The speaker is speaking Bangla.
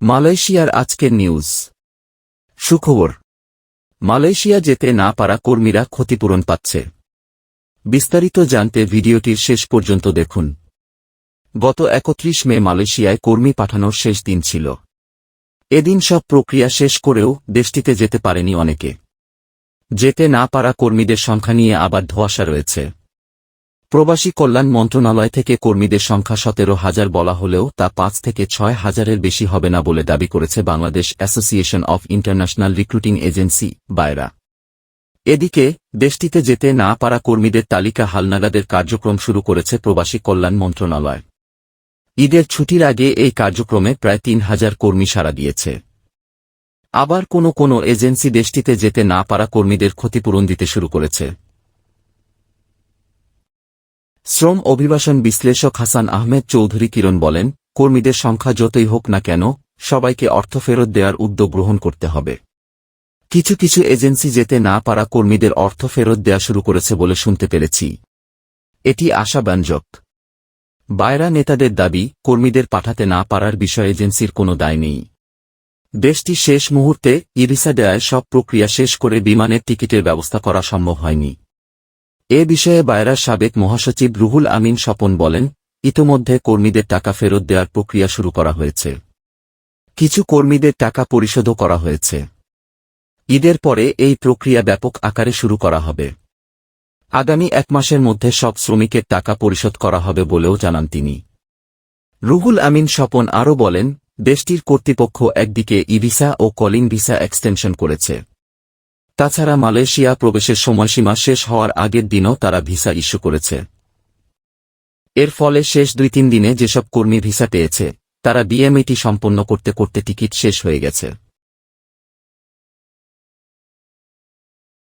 মালয়েশিয়ার আজকের নিউজ। সুখবর, মালয়েশিয়া যেতে না পারা কর্মীরা ক্ষতিপূরণ পাচ্ছে। বিস্তারিত জানতে ভিডিওটির শেষ পর্যন্ত দেখুন। গত ৩১ মে মালয়েশিয়ায় কর্মী পাঠানোর শেষ দিন ছিল। এদিন সব প্রক্রিয়া শেষ করেও দেশটিতে যেতে পারেনি অনেকে। যেতে না পারা কর্মীদের সংখ্যা নিয়ে আবার ধোঁয়াশা রয়েছে। প্রবাসী কল্যাণ মন্ত্রণালয় থেকে কর্মীদের সংখ্যা ১৭,০০০ বলা হলেও তা ৫ থেকে ৬,০০০-এর বেশি হবে না বলে দাবি করেছে Bangladesh association of international recruiting agency BAIRA. এদিকে দেশটিতে যেতে না পারা কর্মীদের তালিকা হালনাগাদের কার্যক্রম শুরু করেছে প্রবাসী কল্যাণ মন্ত্রণালয়। ঈদের ছুটির আগে এই কার্যক্রমে প্রায় ৩,০০০ কর্মী সাড়া দিয়েছে। আবার কোনো এজেন্সি দেশটিতে যেতে না পারা কর্মীদের ক্ষতিপূরণ দিতে শুরু করেছে। শ্রম অভিবাসন বিশ্লেষক হাসান আহমেদ চৌধুরী কিরণ বলেন, কর্মীদের সংখ্যা যতই হোক না কেন সবাইকে অর্থ ফেরত দেওয়ার উদ্যোগ গ্রহণ করতে হবে। কিছু এজেন্সি যেতে না পারা কর্মীদের অর্থ ফেরত দেয়া শুরু করেছে বলে শুনতে পেরেছি। এটি আশাব্যঞ্জক। বায়রা নেতাদের দাবি, কর্মীদের পাঠাতে না পারার বিষয়ে এজেন্সির কোনো দায় নেই। দেশটি শেষ মুহূর্তে ই-ভিসা দেয়ার সব প্রক্রিয়া শেষ করে বিমানের টিকিটের ব্যবস্থা করা সম্ভব হয়নি। এ বিষয়ে বায়রার সাবেক মহাসচিব রুহুল আমিন স্বপন বলেন, ইতোমধ্যে কর্মীদের টাকা ফেরত দেওয়ার প্রক্রিয়া শুরু করা হয়েছে। কিছু কর্মীদের টাকা পরিশোধও করা হয়েছে। ঈদের পরে এই প্রক্রিয়া ব্যাপক আকারে শুরু করা হবে। আগামী ১ মাসের মধ্যে সব শ্রমিকের টাকা পরিশোধ করা হবে বলেও জানান তিনি। রুহুল আমিন স্বপন আরও বলেন, দেশটির কর্তৃপক্ষ একদিকে ই-ভিসা ও কলিং ভিসা এক্সটেনশন করেছে। তাছাড়া মালয়েশিয়া প্রবেশের সময়সীমা শেষ হওয়ার আগের দিনও তারা ভিসা ইস্যু করেছে। এর ফলে শেষ ২-৩ দিনে যেসব কর্মী ভিসা পেয়েছে তারা বিএমইটি সম্পন্ন করতে টিকিট শেষ হয়ে গেছে।